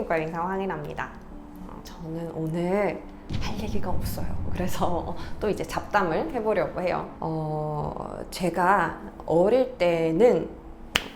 성형외과 의사 황인아입니다. 저는 오늘 할 얘기가 없어요. 그래서 또 이제 잡담을 해보려고 해요. 제가 어릴 때는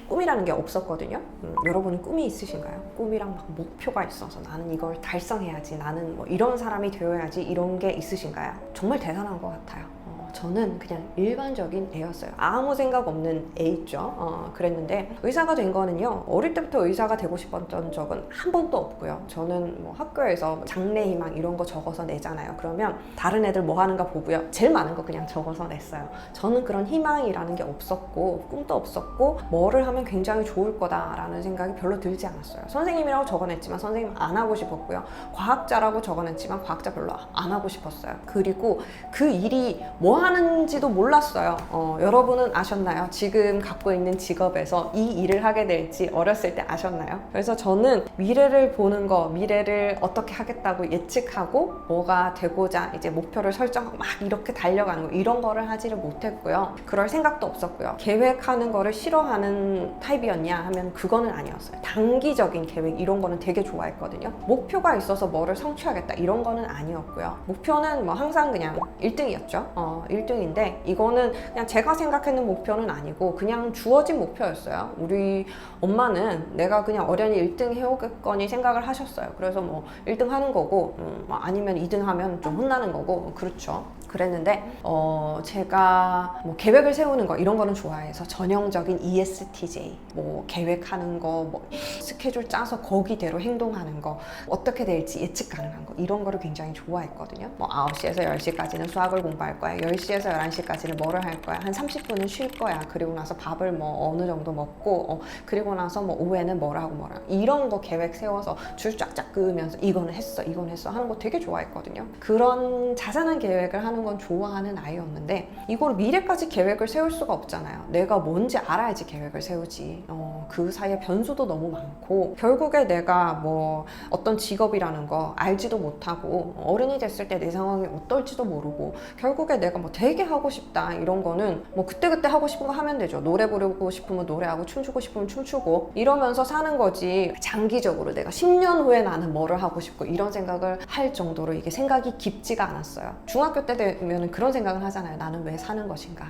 꿈이라는 게 없었거든요. 여러분은 꿈이 있으신가요? 꿈이랑 막 목표가 있어서 나는 이걸 달성해야지, 나는 뭐 이런 사람이 되어야지, 이런 게 있으신가요? 정말 대단한 것 같아요. 저는 그냥 일반적인 애였어요. 아무 생각 없는 애 있죠. 그랬는데 의사가 된 거는요, 어릴 때부터 의사가 되고 싶었던 적은 한 번도 없고요. 저는 뭐 학교에서 장래희망 이런 거 적어서 내잖아요. 그러면 다른 애들 뭐 하는가 보고요, 제일 많은 거 그냥 적어서 냈어요. 저는 그런 희망이라는 게 없었고 꿈도 없었고 뭐를 하면 굉장히 좋을 거다라는 생각이 별로 들지 않았어요. 선생님이라고 적어냈지만 선생님 안 하고 싶었고요. 과학자라고 적어냈지만 과학자 별로 안 하고 싶었어요. 그리고 그 일이 뭐 하는지도 몰랐어요. 여러분은 아셨나요? 지금 갖고 있는 직업에서 이 일을 하게 될지 어렸을 때 아셨나요? 그래서 저는 미래를 보는 거, 미래를 어떻게 하겠다고 예측하고 뭐가 되고자 이제 목표를 설정하고 막 이렇게 달려가는 거, 이런 거를 하지를 못했고요. 그럴 생각도 없었고요. 계획하는 거를 싫어하는 타입이었냐 하면 그거는 아니었어요. 단기적인 계획 이런 거는 되게 좋아했거든요. 목표가 있어서 뭐를 성취하겠다 이런 거는 아니었고요. 목표는 뭐 항상 그냥 1등이었죠. 1등인데 이거는 그냥 제가 생각하는 목표는 아니고 그냥 주어진 목표였어요. 우리 엄마는 내가 그냥 어련히 1등 해오겠거니 생각을 하셨어요. 그래서 뭐 1등 하는 거고 아니면 2등 하면 좀 혼나는 거고 그렇죠. 그랬는데 제가 뭐 계획을 세우는 거 이런 거는 좋아해서 전형적인 ESTJ 뭐 계획하는 거, 뭐 스케줄 짜서 거기대로 행동하는 거, 어떻게 될지 예측 가능한 거 이런 거를 굉장히 좋아했거든요. 뭐 9시에서 10시까지는 수학을 공부할 거야, 10시에서 11시까지는 뭐를 할 거야, 한 30분은 쉴 거야, 그리고 나서 밥을 뭐 어느 정도 먹고 그리고 나서 뭐 오후에는 뭐를 하고 이런 거 계획 세워서 줄 쫙쫙 그으면서 이거는 했어 이건 했어 하는 거 되게 좋아했거든요. 그런 자잘한 계획을 하는 건 좋아하는 아이였는데 이걸 미래까지 계획을 세울 수가 없잖아요. 내가 뭔지 알아야지 계획을 세우지. 그 사이에 변수도 너무 많고 결국에 내가 뭐 어떤 직업이라는 거 알지도 못하고 어른이 됐을 때 내 상황이 어떨지도 모르고 결국에 내가 뭐 되게 하고 싶다 이런 거는 뭐 그때그때 하고 싶은 거 하면 되죠. 노래 부르고 싶으면 노래하고 춤추고 싶으면 춤추고 이러면서 사는 거지, 장기적으로 내가 10년 후에 나는 뭐를 하고 싶고 이런 생각을 할 정도로 이게 생각이 깊지가 않았어요. 중학교 때 되면 그런 생각을 하잖아요. 나는 왜 사는 것인가,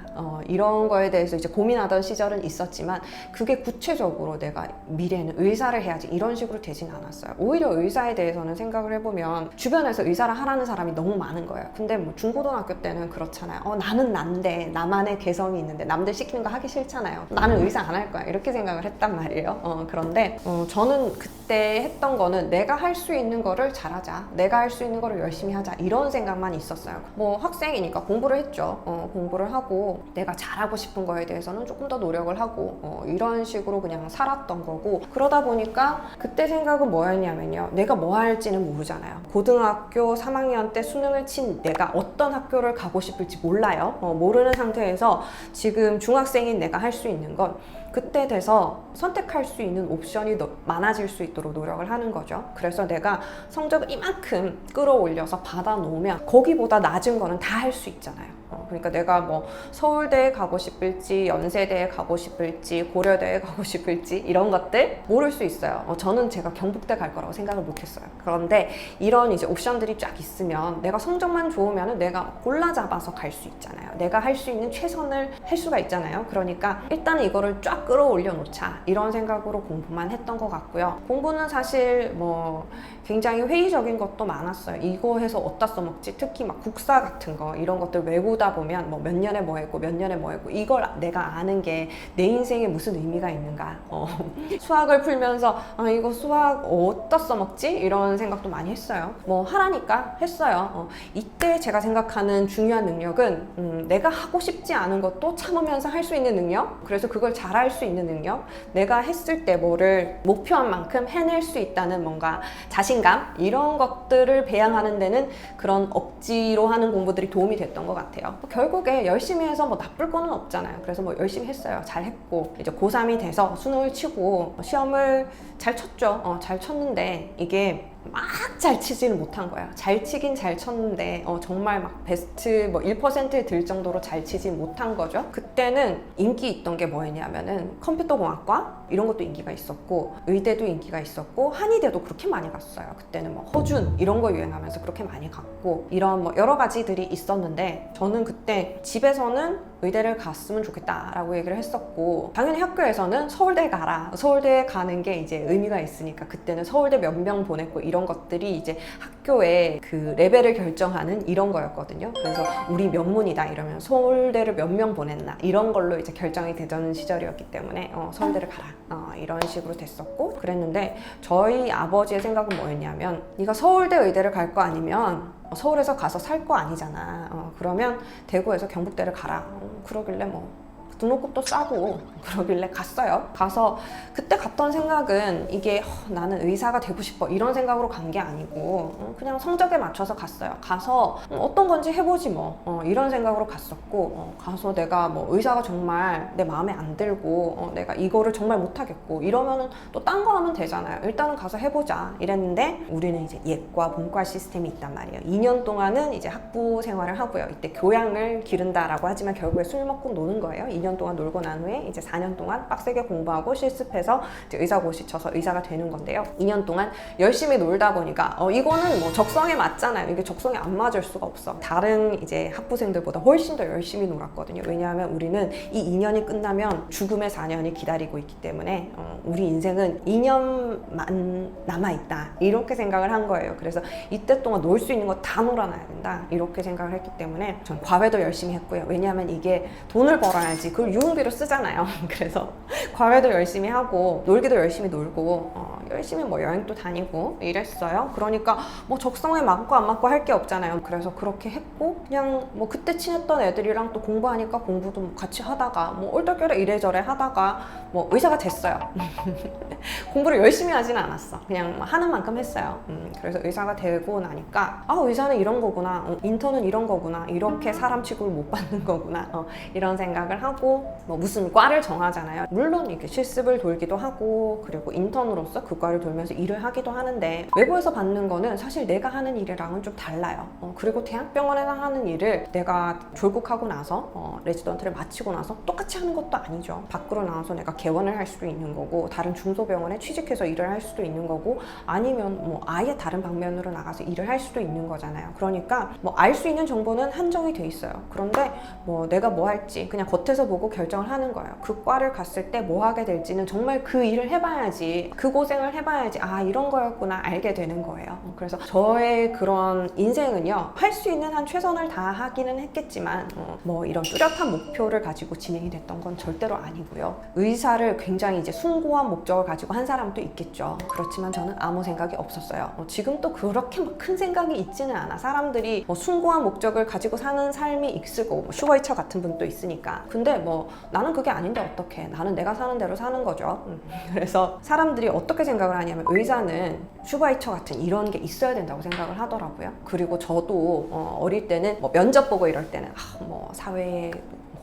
이런 거에 대해서 이제 고민하던 시절은 있었지만 그게 구체적으로 내가 미래에는 의사를 해야지 이런 식으로 되진 않았어요. 오히려 의사에 대해서는 생각을 해보면 주변에서 의사를 하라는 사람이 너무 많은 거예요. 근데 뭐 중고등학교 때는 그렇잖아요. 나는 난데, 나만의 개성이 있는데 남들 시키는 거 하기 싫잖아요. 나는 의사 안 할 거야 이렇게 생각을 했단 말이에요. 그런데 저는 그때 했던 거는 내가 할 수 있는 거를 잘하자, 내가 할 수 있는 거를 열심히 하자 이런 생각만 있었어요. 뭐 학생이니까 공부를 했죠. 공부를 하고 내가 잘하고 싶은 거에 대해서는 조금 더 노력을 하고 이런 식으로 그냥 살았던 거고, 그러다 보니까 그때 생각은 뭐였냐면요, 내가 뭐 할지는 모르잖아요. 고등학교 3학년 때 수능을 친 내가 어떤 학교를 가고 싶을지 몰라요. 모르는 상태에서 지금 중학생인 내가 할 수 있는 건 그때 돼서 선택할 수 있는 옵션이 많아질 수 있도록 노력을 하는 거죠. 그래서 내가 성적을 이만큼 끌어올려서 받아 놓으면 거기보다 낮은 거는 다 할 수 있잖아요. 그러니까 내가 뭐 서울대에 가고 싶을지, 연세대에 가고 싶을지, 고려대에 가고 싶을지 이런 것들 모를 수 있어요. 저는 제가 경북대 갈 거라고 생각을 못했어요. 그런데 이런 이제 옵션들이 쫙 있으면 내가 성적만 좋으면 내가 골라 잡아서 갈 수 있잖아요. 내가 할 수 있는 최선을 할 수가 있잖아요. 그러니까 일단 이거를 쫙 끌어올려 놓자 이런 생각으로 공부만 했던 것 같고요. 공부는 사실 뭐 굉장히 회의적인 것도 많았어요. 이거 해서 어디다 써먹지? 특히 막 국사 같은 거 이런 것들 외우다 보면 뭐 몇 년에 뭐 했고 몇 년에 뭐 했고 이걸 내가 아는 게 내 인생에 무슨 의미가 있는가. 수학을 풀면서 이거 수학 어디다 써먹지? 이런 생각도 많이 했어요. 뭐 하라니까 했어요. 이때 제가 생각하는 중요한 능력은 내가 하고 싶지 않은 것도 참으면서 할 수 있는 능력, 그래서 그걸 잘할 수 있는 능력, 내가 했을 때 뭐를 목표한 만큼 해낼 수 있다는 뭔가 자신감, 이런 것들을 배양하는 데는 그런 억지로 하는 공부들이 도움이 됐던 것 같아요. 결국에 열심히 해서 뭐 나쁠 거는 없잖아요. 그래서 뭐 열심히 했어요. 잘 했고 이제 고3이 돼서 수능을 치고 시험을 잘 쳤죠. 잘 쳤는데 이게 막 잘 치지는 못한 거야. 잘 치긴 잘 쳤는데 정말 막 베스트 뭐 1%에 들 정도로 잘 치진 못한 거죠. 그때는 인기 있던 게 뭐였냐면은 컴퓨터공학과 이런 것도 인기가 있었고, 의대도 인기가 있었고, 한의대도 그렇게 많이 갔어요. 그때는 뭐 허준 이런 거 유행하면서 그렇게 많이 갔고, 이런 뭐 여러 가지들이 있었는데, 저는 그때 집에서는 의대를 갔으면 좋겠다라고 얘기를 했었고, 당연히 학교에서는 서울대 가라, 서울대에 가는 게 이제 의미가 있으니까 그때는 서울대 몇 명 보냈고, 이런 것들이 이제 학교의 그 레벨을 결정하는 이런 거였거든요. 그래서 우리 명문이다 이러면 서울대를 몇 명 보냈나 이런 걸로 이제 결정이 되던 시절이었기 때문에 서울대를 가라 이런 식으로 됐었고, 그랬는데 저희 아버지의 생각은 뭐였냐면, 네가 서울대 의대를 갈 거 아니면 서울에서 가서 살 거 아니잖아. 그러면 대구에서 경북대를 가라. 그러길래 뭐 등록금도 싸고 그러길래 갔어요. 가서 그때 갔던 생각은 이게 나는 의사가 되고 싶어 이런 생각으로 간 게 아니고 그냥 성적에 맞춰서 갔어요. 가서 어떤 건지 해보지 뭐 이런 생각으로 갔었고, 가서 내가 뭐 의사가 정말 내 마음에 안 들고 내가 이거를 정말 못하겠고 이러면은 또 딴 거 하면 되잖아요. 일단은 가서 해보자 이랬는데, 우리는 이제 예과 본과 시스템이 있단 말이에요. 2년 동안은 이제 학부 생활을 하고요. 이때 교양을 기른다라고 하지만 결국에 술 먹고 노는 거예요. 2년 동안 놀고 난 후에 이제 4년 동안 빡세게 공부하고 실습해서 이제 의사고시 쳐서 의사가 되는 건데요. 2년 동안 열심히 놀다 보니까 이거는 뭐 적성에 맞잖아요. 이게 적성에 안 맞을 수가 없어. 다른 이제 학부생들보다 훨씬 더 열심히 놀았거든요. 왜냐하면 우리는 이 2년이 끝나면 죽음의 4년이 기다리고 있기 때문에 우리 인생은 2년만 남아있다 이렇게 생각을 한 거예요. 그래서 이때 동안 놀 수 있는 거 다 놀아놔야 된다 이렇게 생각을 했기 때문에 전 과외도 열심히 했고요. 왜냐하면 이게 돈을 벌어야지 그걸 유흥비로 쓰잖아요. 그래서 과외도 열심히 하고 놀기도 열심히 놀고 열심히 뭐 여행도 다니고 이랬어요. 그러니까 뭐 적성에 맞고 안 맞고 할 게 없잖아요. 그래서 그렇게 했고, 그냥 뭐 그때 친했던 애들이랑 또 공부하니까 공부도 뭐 같이 하다가 뭐 얼떨결에 이래저래 하다가 뭐 의사가 됐어요. 공부를 열심히 하진 않았어. 그냥 하는 만큼 했어요. 그래서 의사가 되고 나니까 의사는 이런 거구나, 인턴은 이런 거구나, 이렇게 사람 취급을 못 받는 거구나 이런 생각을 하고, 뭐 무슨 과를 정하잖아요. 물론 이렇게 실습을 돌기도 하고, 그리고 인턴으로서 그 과를 돌면서 일을 하기도 하는데, 외부에서 받는 거는 사실 내가 하는 일이랑은 좀 달라요. 그리고 대학병원에서 하는 일을 내가 졸국하고 나서 레지던트를 마치고 나서 똑같이 하는 것도 아니죠. 밖으로 나와서 내가 개원을 할 수도 있는 거고, 다른 중소병원에 취직해서 일을 할 수도 있는 거고, 아니면 뭐 아예 다른 방면으로 나가서 일을 할 수도 있는 거잖아요. 그러니까 뭐 알 수 있는 정보는 한정이 돼 있어요. 그런데 뭐 내가 뭐 할지 그냥 겉에서 보고 결정을 하는 거예요. 그 과를 갔을 때 뭐 하게 될지는 정말 그 일을 해봐야지, 그 고생을 해봐야지 이런 거였구나 알게 되는 거예요. 그래서 저의 그런 인생은요, 할 수 있는 한 최선을 다하기는 했겠지만 뭐 이런 뚜렷한 목표를 가지고 진행이 됐던 건 절대로 아니고요. 의사를 굉장히 이제 숭고한 목적을 가지고 한 사람도 있겠죠. 그렇지만 저는 아무 생각이 없었어요. 지금 또 그렇게 막 큰 생각이 있지는 않아. 사람들이 뭐 숭고한 목적을 가지고 사는 삶이 있고, 뭐 슈거이처 같은 분도 있으니까. 근데 뭐 나는 그게 아닌데 어떡해. 나는 내가 사는 대로 사는 거죠. 그래서 사람들이 어떻게 생각을 하냐면, 의사는 슈바이처 같은 이런 게 있어야 된다고 생각을 하더라고요. 그리고 저도 어릴 때는 뭐 면접 보고 이럴 때는 뭐 사회에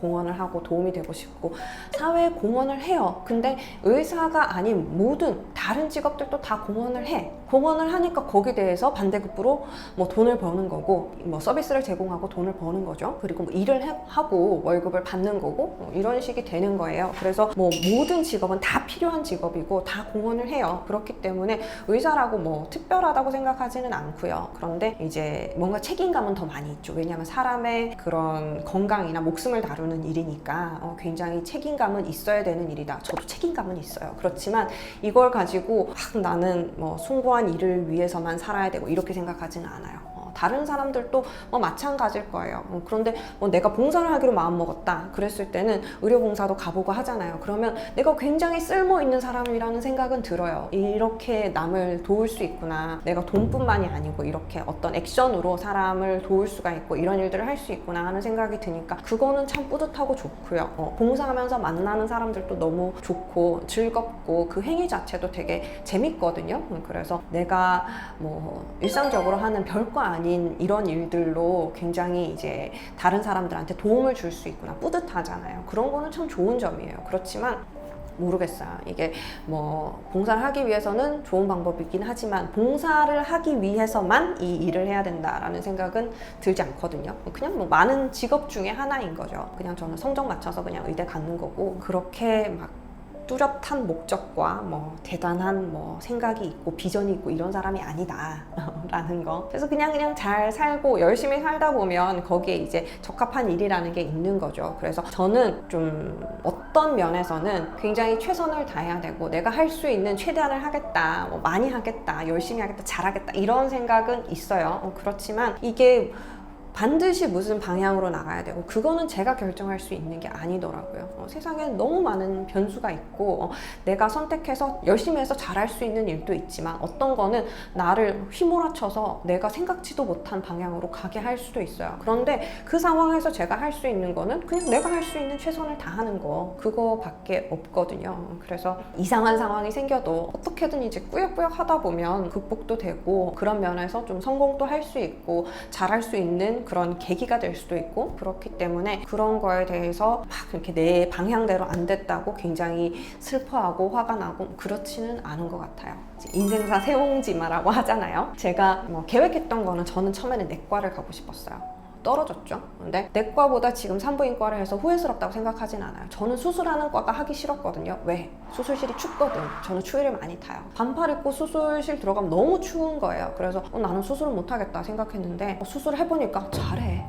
공헌을 하고 도움이 되고 싶고 사회에 공헌을 해요. 근데 의사가 아닌 모든 다른 직업들도 다 공헌을 해. 공헌을 하니까 거기에 대해서 반대급부로 뭐 돈을 버는 거고, 뭐 서비스를 제공하고 돈을 버는 거죠. 그리고 뭐 일을 하고 월급을 받는 거고, 뭐 이런 식이 되는 거예요. 그래서 뭐 모든 직업은 다 필요한 직업이고 다 공헌을 해요. 그렇기 때문에 의사라고 뭐 특별하다고 생각하지는 않고요. 그런데 이제 뭔가 책임감은 더 많이 있죠. 왜냐하면 사람의 그런 건강이나 목숨을 다루는 일이니까 굉장히 책임감은 있어야 되는 일이다. 저도 책임감은 있어요. 그렇지만 이걸 가지고 나는 뭐 숭고한 일을 위해서만 살아야 되고 이렇게 생각하지는 않아요. 다른 사람들도 뭐 마찬가지일 거예요. 그런데 뭐 내가 봉사를 하기로 마음먹었다 그랬을 때는 의료봉사도 가보고 하잖아요. 그러면 내가 굉장히 쓸모있는 사람이라는 생각은 들어요. 이렇게 남을 도울 수 있구나, 내가 돈뿐만이 아니고 이렇게 어떤 액션으로 사람을 도울 수가 있고 이런 일들을 할 수 있구나 하는 생각이 드니까 그거는 참 뿌듯하고 좋고요. 봉사하면서 만나는 사람들도 너무 좋고 즐겁고 그 행위 자체도 되게 재밌거든요. 그래서 내가 뭐 일상적으로 하는 별거 아닌 이런 일들로 굉장히 이제 다른 사람들한테 도움을 줄 수 있구나, 뿌듯하잖아요. 그런 거는 참 좋은 점이에요. 그렇지만 모르겠어요. 이게 뭐 봉사를 하기 위해서는 좋은 방법이긴 하지만 봉사를 하기 위해서만 이 일을 해야 된다라는 생각은 들지 않거든요. 그냥 뭐 많은 직업 중에 하나인 거죠. 그냥 저는 성적 맞춰서 그냥 의대 가는 거고, 그렇게 막 뚜렷한 목적과 뭐 대단한 뭐 생각이 있고 비전이 있고 이런 사람이 아니다 라는 거. 그래서 그냥 잘 살고 열심히 살다 보면 거기에 이제 적합한 일이라는 게 있는 거죠. 그래서 저는 좀 어떤 면에서는 굉장히 최선을 다해야 되고 내가 할 수 있는 최대한을 하겠다, 뭐 많이 하겠다, 열심히 하겠다, 잘하겠다 이런 생각은 있어요. 그렇지만 이게 반드시 무슨 방향으로 나가야 되고 그거는 제가 결정할 수 있는 게 아니더라고요. 세상엔 너무 많은 변수가 있고 내가 선택해서 열심히 해서 잘할 수 있는 일도 있지만 어떤 거는 나를 휘몰아쳐서 내가 생각지도 못한 방향으로 가게 할 수도 있어요. 그런데 그 상황에서 제가 할 수 있는 거는 그냥 내가 할 수 있는 최선을 다하는 거, 그거밖에 없거든요. 그래서 이상한 상황이 생겨도 어떻게든 이제 꾸역꾸역 하다 보면 극복도 되고 그런 면에서 좀 성공도 할 수 있고 잘할 수 있는 그런 계기가 될 수도 있고, 그렇기 때문에 그런 거에 대해서 막 이렇게 내 방향대로 안 됐다고 굉장히 슬퍼하고 화가 나고 그렇지는 않은 것 같아요. 인생사 세옹지마라고 하잖아요. 제가 뭐 계획했던 거는 저는 처음에는 내과를 가고 싶었어요. 떨어졌죠. 근데 내과보다 지금 산부인과를 해서 후회스럽다고 생각하진 않아요. 저는 수술하는 과가 하기 싫었거든요. 왜? 수술실이 춥거든. 저는 추위를 많이 타요. 반팔 입고 수술실 들어가면 너무 추운 거예요. 그래서 나는 수술을 못하겠다 생각했는데 수술을 해보니까 잘해.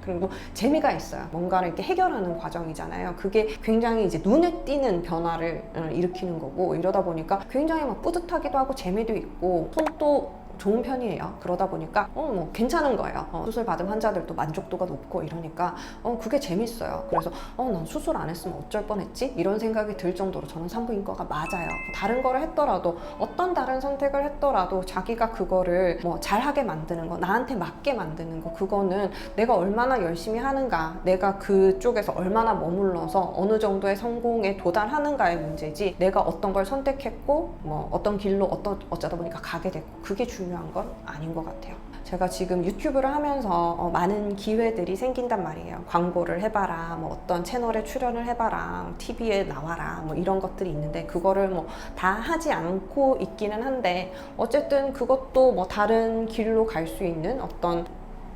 그리고 재미가 있어요. 뭔가를 이렇게 해결하는 과정이잖아요. 그게 굉장히 이제 눈에 띄는 변화를 일으키는 거고, 이러다 보니까 굉장히 막 뿌듯하기도 하고 재미도 있고 손도 좋은 편이에요. 그러다 보니까 뭐 괜찮은 거예요. 수술 받은 환자들도 만족도가 높고 이러니까 그게 재밌어요. 그래서 난 수술 안 했으면 어쩔 뻔했지? 이런 생각이 들 정도로 저는 산부인과가 맞아요. 다른 거를 했더라도, 어떤 다른 선택을 했더라도 자기가 그거를 뭐 잘하게 만드는 거, 나한테 맞게 만드는 거, 그거는 내가 얼마나 열심히 하는가, 내가 그쪽에서 얼마나 머물러서 어느 정도의 성공에 도달하는가의 문제지, 내가 어떤 걸 선택했고 뭐 어떤 길로 어쩌다 보니까 가게 됐고 그게 중요한 건 아닌 것 같아요. 제가 지금 유튜브를 하면서 많은 기회들이 생긴단 말이에요. 광고를 해봐라, 뭐 어떤 채널에 출연을 해봐라, TV에 나와라, 뭐 이런 것들이 있는데 그거를 뭐 다 하지 않고 있기는 한데 어쨌든 그것도 뭐 다른 길로 갈 수 있는 어떤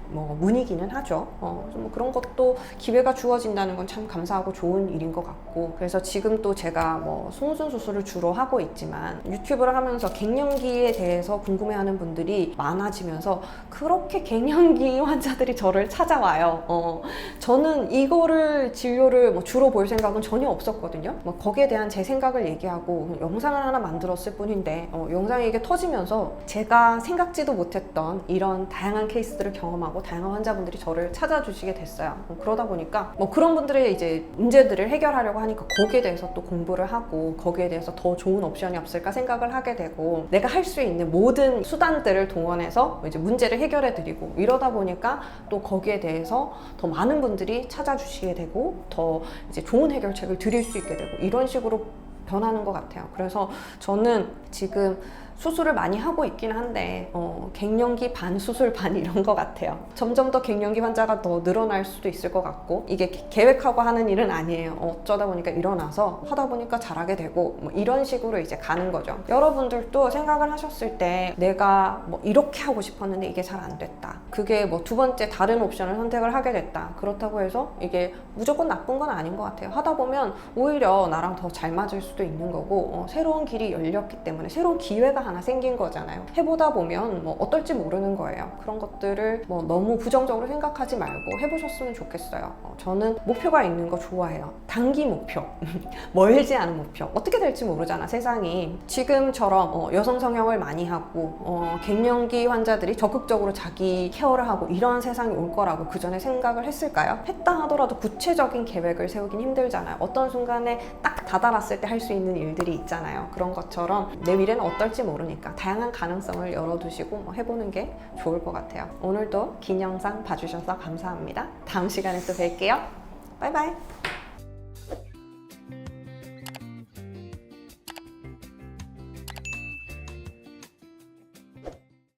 뭐 문이기는 하죠. 뭐 그런 것도 기회가 주어진다는 건 참 감사하고 좋은 일인 것 같고, 그래서 지금 또 제가 뭐 송순 수술을 주로 하고 있지만 유튜브를 하면서 갱년기에 대해서 궁금해하는 분들이 많아지면서 그렇게 갱년기 환자들이 저를 찾아와요. 저는 이거를 진료를 뭐 주로 볼 생각은 전혀 없었거든요. 뭐 거기에 대한 제 생각을 얘기하고 영상을 하나 만들었을 뿐인데 영상이 이게 터지면서 제가 생각지도 못했던 이런 다양한 케이스들을 경험하고 다양한 환자분들이 저를 찾아주시게 됐어요. 그러다 보니까 뭐 그런 분들의 이제 문제들을 해결하려고 하니까 거기에 대해서 또 공부를 하고 거기에 대해서 더 좋은 옵션이 없을까 생각을 하게 되고, 내가 할 수 있는 모든 수단들을 동원해서 이제 문제를 해결해 드리고, 이러다 보니까 또 거기에 대해서 더 많은 분들이 찾아주시게 되고 더 이제 좋은 해결책을 드릴 수 있게 되고, 이런 식으로 변하는 것 같아요. 그래서 저는 지금 수술을 많이 하고 있긴 한데 갱년기 반 수술 반 이런 것 같아요. 점점 더 갱년기 환자가 더 늘어날 수도 있을 것 같고, 이게 계획하고 하는 일은 아니에요. 어쩌다 보니까 일어나서 하다 보니까 잘하게 되고 뭐 이런 식으로 이제 가는 거죠. 여러분들도 생각을 하셨을 때 내가 뭐 이렇게 하고 싶었는데 이게 잘 안 됐다, 그게 뭐 두 번째 다른 옵션을 선택을 하게 됐다, 그렇다고 해서 이게 무조건 나쁜 건 아닌 것 같아요. 하다 보면 오히려 나랑 더 잘 맞을 수도 있는 거고 새로운 길이 열렸기 때문에 새로운 기회가 하나 생긴 거잖아요. 해보다 보면 뭐 어떨지 모르는 거예요. 그런 것들을 뭐 너무 부정적으로 생각하지 말고 해보셨으면 좋겠어요. 저는 목표가 있는 거 좋아해요. 단기 목표, 멀지 않은 목표. 어떻게 될지 모르잖아, 세상이. 지금처럼 여성 성형을 많이 하고 갱년기 환자들이 적극적으로 자기 케어를 하고 이런 세상이 올 거라고 그 전에 생각을 했을까요? 했다 하더라도 구체적인 계획을 세우긴 힘들잖아요. 어떤 순간에 딱 다다랐을 때 할 수 있는 일들이 있잖아요. 그런 것처럼 내 미래는 어떨지 모르니까 다양한 가능성을 열어두시고 뭐 해보는 게 좋을 것 같아요. 오늘도 긴 영상 봐주셔서 감사합니다. 다음 시간에 또 뵐게요. 바이바이.